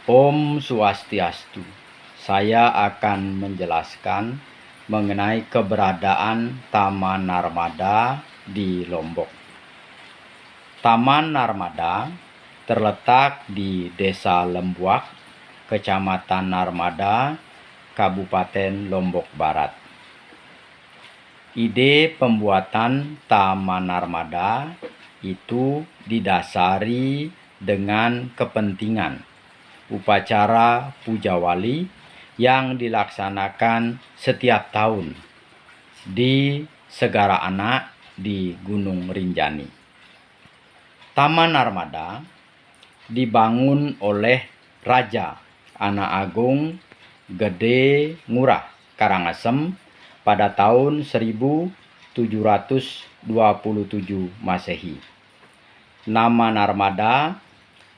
Om Swastiastu. Saya akan menjelaskan mengenai keberadaan Taman Narmada di Lombok. Taman Narmada terletak di Desa Lembuak, Kecamatan Narmada, Kabupaten Lombok Barat. Ide pembuatan Taman Narmada itu didasari dengan kepentingan upacara Puja Wali yang dilaksanakan setiap tahun di Segara Anak di Gunung Rinjani. Taman Narmada dibangun oleh Raja Anak Agung Gede Ngurah Karangasem pada tahun 1727 Masehi. Nama Narmada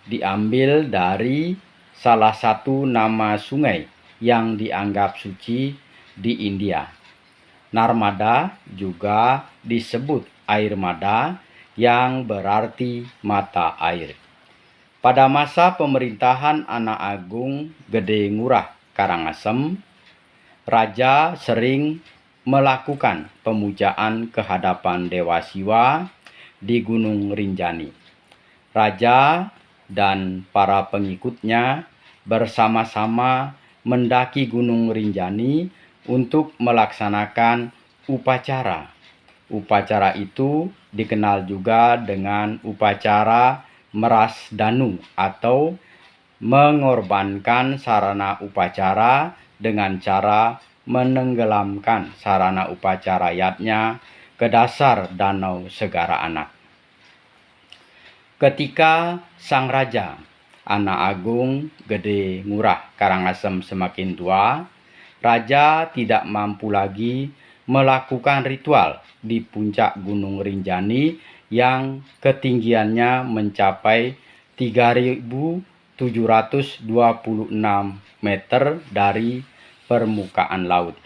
diambil dari salah satu nama sungai yang dianggap suci di India. Narmada juga disebut air mada yang berarti mata air. Pada masa pemerintahan Anak Agung Gede Ngurah Karangasem, Raja sering melakukan pemujaan kehadapan Dewa Siwa di Gunung Rinjani. Raja dan para pengikutnya bersama-sama mendaki Gunung Rinjani untuk melaksanakan upacara. Upacara itu dikenal juga dengan upacara meras danu atau mengorbankan sarana upacara dengan cara menenggelamkan sarana upacara rakyatnya ke dasar Danau Segara Anak. Ketika sang raja Anak Agung Gede Ngurah Karangasem semakin tua, raja tidak mampu lagi melakukan ritual di puncak Gunung Rinjani yang ketinggiannya mencapai 3.726 meter dari permukaan laut.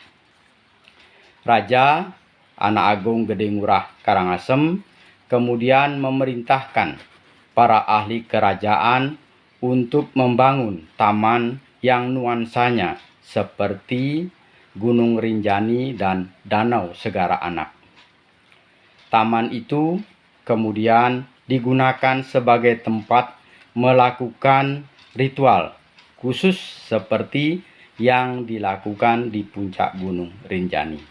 Raja Anak Agung Gede Ngurah Karangasem kemudian memerintahkan para ahli kerajaan untuk membangun taman yang nuansanya seperti Gunung Rinjani dan Danau Segara Anak. Taman itu kemudian digunakan sebagai tempat melakukan ritual khusus seperti yang dilakukan di puncak Gunung Rinjani.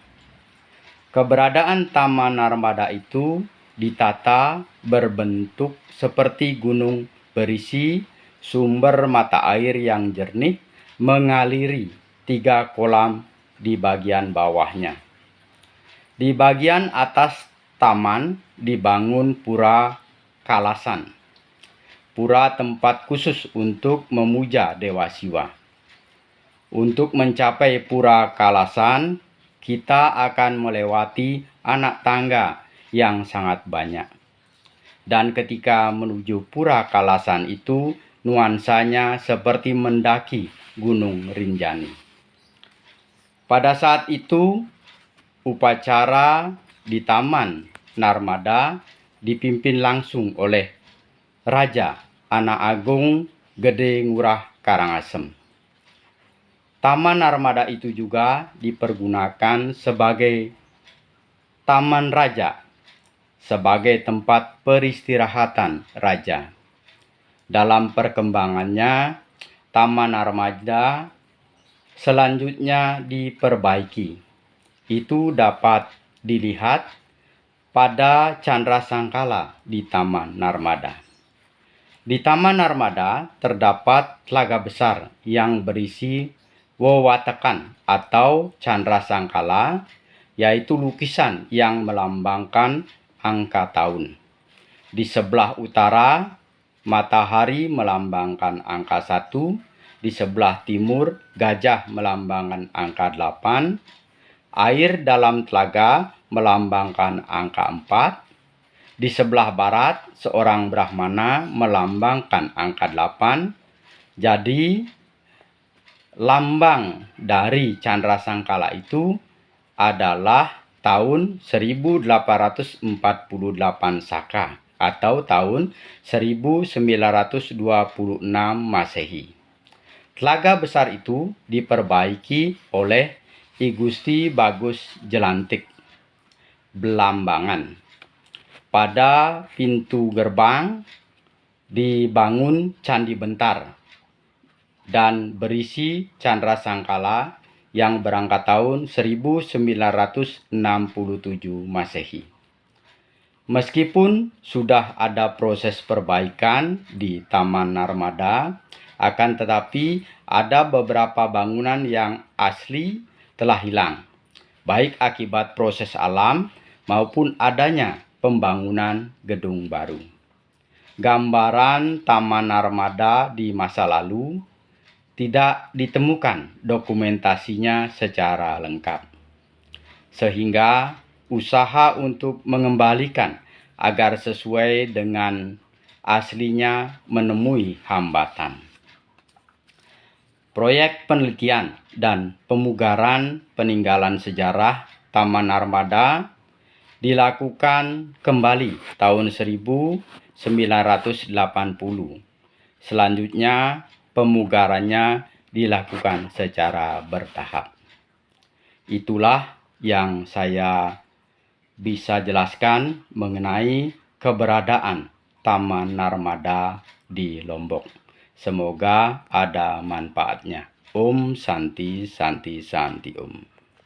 Keberadaan Taman Narmada itu ditata berbentuk seperti gunung berisi sumber mata air yang jernih mengaliri 3 kolam di bagian bawahnya. Di bagian atas taman dibangun pura Kalasan, pura tempat khusus untuk memuja Dewa Siwa. Untuk mencapai pura Kalasan, kita akan melewati anak tangga yang sangat banyak. Dan ketika menuju pura Kalasan itu, nuansanya seperti mendaki Gunung Rinjani. Pada saat itu, upacara di Taman Narmada dipimpin langsung oleh Raja Anak Agung Gede Ngurah Karangasem. Taman Narmada itu juga dipergunakan sebagai Taman Raja, sebagai tempat peristirahatan raja. Dalam perkembangannya, Taman Narmada selanjutnya diperbaiki. Itu dapat dilihat pada Candra Sangkala di Taman Narmada. Di Taman Narmada terdapat telaga besar yang berisi wewatekan atau Candra Sangkala, yaitu lukisan yang melambangkan angka tahun. Di sebelah utara, matahari melambangkan angka 1, di sebelah timur, gajah melambangkan angka 8, air dalam telaga melambangkan angka 4, di sebelah barat, seorang Brahmana melambangkan angka 8, jadi lambang dari Candra Sangkala itu adalah tahun 1848 Saka atau tahun 1926 Masehi. Telaga besar itu diperbaiki oleh I Gusti Bagus Jelantik Belambangan. Pada pintu gerbang dibangun candi bentar dan berisi Candra Sangkala yang berangkat tahun 1967 Masehi. Meskipun sudah ada proses perbaikan di Taman Narmada, akan tetapi ada beberapa bangunan yang asli telah hilang, baik akibat proses alam maupun adanya pembangunan gedung baru. Gambaran Taman Narmada di masa lalu tidak ditemukan dokumentasinya secara lengkap, sehingga usaha untuk mengembalikan agar sesuai dengan aslinya menemui hambatan. Proyek penelitian dan pemugaran peninggalan sejarah Taman Narmada dilakukan kembali tahun 1980. Selanjutnya, pemugarannya dilakukan secara bertahap. Itulah yang saya bisa jelaskan mengenai keberadaan Taman Narmada di Lombok. Semoga ada manfaatnya. Om Santi Santi Santi Om.